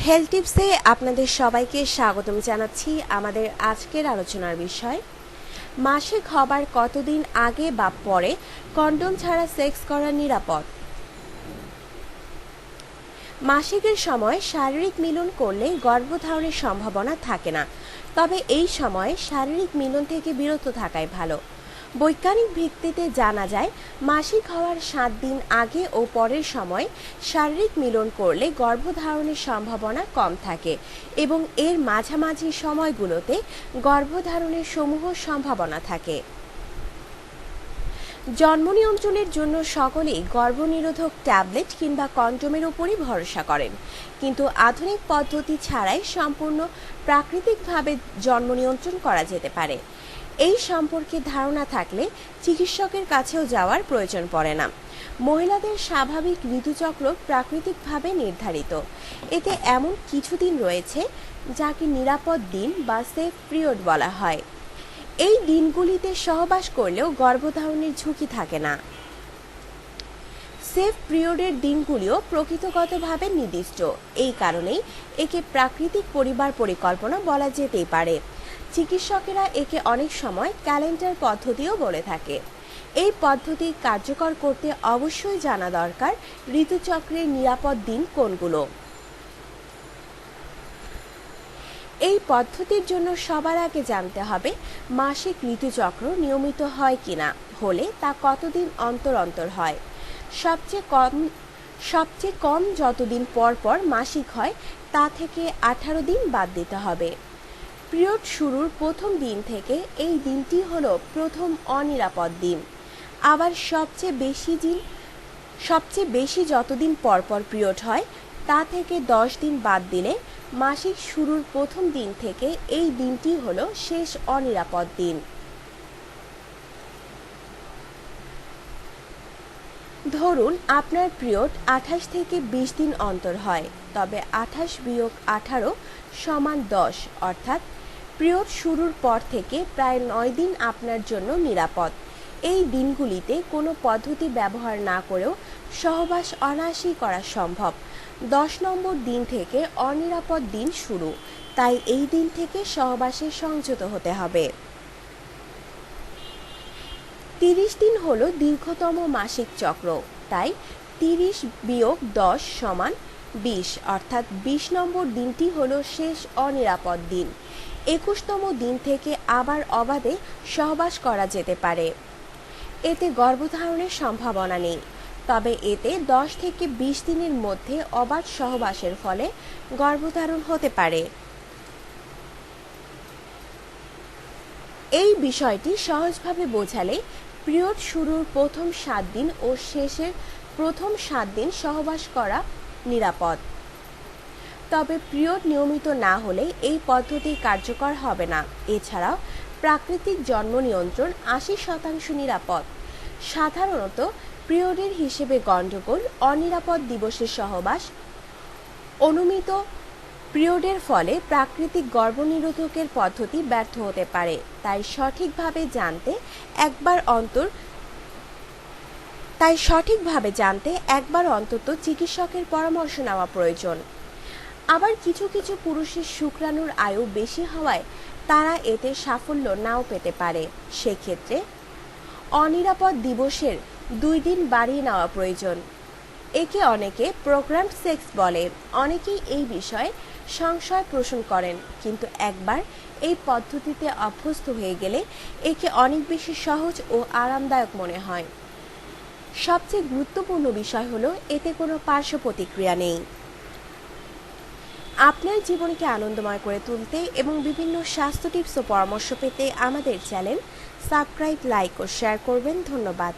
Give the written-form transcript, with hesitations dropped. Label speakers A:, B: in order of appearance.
A: Health টিপসে আপনাদের সবাইকে স্বাগতম জানাচ্ছি। আমাদের আজকের আলোচনার বিষয় মাসিক হবার কতদিন আগে বা পরে কন্ডোম ছাড়া সেক্স করা নিরাপদ। মাসিকের সময় শারীরিক মিলন করলে গর্ভধারণের সম্ভাবনা থাকে না, তবে এই সময়ে শারীরিক মিলন থেকে বিরত থাকাই ভালো। বৈজ্ঞানিক ভিত্তিতে জানা যায় মাসিক হওয়ার 7 দিন আগে ও পরের সময় শারীরিক মিলন করলে গর্ভধারণের সম্ভাবনা কম থাকে এবং এর মাঝামাঝি সময়গুলোতে গর্ভধারণের সমূহ সম্ভাবনা থাকে। জন্ম নিয়ন্ত্রণের জন্য সকলেই গর্ভনিরোধক ট্যাবলেট কিংবা কন্ডোমের উপরই ভরসা করেন, কিন্তু আধুনিক পদ্ধতি ছাড়াই সম্পূর্ণ প্রাকৃতিকভাবে জন্ম নিয়ন্ত্রণ করা যেতে পারে। এই সম্পর্কে ধারণা থাকলে চিকিৎসকের কাছেও যাওয়ার প্রয়োজন পড়ে না। মহিলাদের স্বাভাবিক ঋতুচক্র প্রাকৃতিকভাবে নির্ধারিত। এতে এমন কিছু দিন রয়েছে যাকে নিরাপদ দিন বা সেফ পিরিয়ড বলা হয়। এই দিনগুলিতে সহবাস করলেও গর্ভধারণের ঝুঁকি থাকে না। সেফ পিরিয়ডের দিনগুলিও প্রকৃতিগতভাবে নির্দিষ্ট, এই কারণেই একে প্রাকৃতিক পরিবার পরিকল্পনা বলা যেতেই পারে। চিকিৎসকেরা একে অনেক সময় ক্যালেন্ডার পদ্ধতিও বলে থাকে। এই পদ্ধতি কার্যকর করতে অবশ্যই জানা দরকার ঋতুচক্রের নিরাপদ দিন কোনগুলো। এই পদ্ধতির জন্য সবার আগে জানতে হবে মাসিক ঋতুচক্র নিয়মিত হয় কিনা, হলে তা কতদিন অন্তর অন্তর হয়। সবচেয়ে কম যতদিন পর পর মাসিক হয় তা থেকে 18 দিন বাদ দিতে হবে। পিরিয়ড শুরুর প্রথম দিন থেকে এই দিনটি হলো প্রথম অনিরাপদ দিন। আবার সবচেয়ে বেশি যতদিন পর পর পিরিয়ড হয় তা থেকে 10 দিন বাদ দিলে মাসিক শুরুর প্রথম দিন থেকে এই দিনটি হলো শেষ অনিরাপদ দিন। ধরুন আপনার পিরিয়ড 28 থেকে 20 দিন অন্তর হয়, তবে 28 - 18 = 10, অর্থাৎ পিরিয়ড শুরুর পর থেকে প্রায় 9 দিন আপনার জন্য নিরাপদ। এই দিনগুলিতে কোনো পদ্ধতি ব্যবহার না করেও সহবাস অনায়াসেই করা সম্ভব। 10 নম্বর দিন থেকে অনিরাপদ দিন শুরু, তাই এই দিন থেকে সহবাসে সংযত হতে হবে। 30 দিন হলো দীর্ঘতম মাসিক চক্র, তাই 30 - 10 = 20, অর্থাৎ 20 নম্বর দিনটি হলো শেষ অনিরাপদ দিন। 21তম দিন থেকে আবার অবাধে সহবাস করা যেতে পারে। এতে গর্ভধারণের সম্ভাবনা নেই, তবে এতে 10 থেকে 20 দিনের মধ্যে অবাধ সহবাসের ফলে গর্ভধারণ হতে পারে। এই বিষয়টি সহজভাবে বোঝালে পিরিয়ড শুরুর প্রথম 7 দিন ও শেষের প্রথম 7 দিন সহবাস করা নিরাপদ। তবে পিরিয়ড নিয়মিত না হলে এই পদ্ধতি কার্যকর হবে না। এছাড়াও প্রাকৃতিক জন্ম নিয়ন্ত্রণ 80% নিরাপদ। সাধারণত পিরিয়ডের হিসেবে গণ্ডগোল অনিরাপদ দিবসের সহবাস, অনুমিত পিরিয়ডের ফলে প্রাকৃতিক গর্ভনিরোধকের পদ্ধতি ব্যর্থ হতে পারে। তাই সঠিকভাবে জানতে একবার অন্তত চিকিৎসকের পরামর্শ নেওয়া প্রয়োজন। আবার কিছু কিছু পুরুষের শুক্রাণুর আয়ু বেশি হওয়ায় তারা এতে সাফল্য নাও পেতে পারে। সেক্ষেত্রে অনিরাপদ দিবসের 2 দিন বাড়িয়ে নেওয়া প্রয়োজন। একে অনেকে প্রোগ্রামড সেক্স বলে। অনেকেই এই বিষয়ে সংশয় পোষণ করেন, কিন্তু একবার এই পদ্ধতিতে অভ্যস্ত হয়ে গেলে একে অনেক বেশি সহজ ও আরামদায়ক মনে হয়। সবচেয়ে গুরুত্বপূর্ণ বিষয় হলো এতে কোনো পার্শ্ব প্রতিক্রিয়া নেই। আপনার জীবনকে আনন্দময় করে তুলতে এবং বিভিন্ন স্বাস্থ্য টিপস ও পরামর্শ পেতে আমাদের চ্যানেল সাবস্ক্রাইব, লাইক ও শেয়ার করবেন। ধন্যবাদ।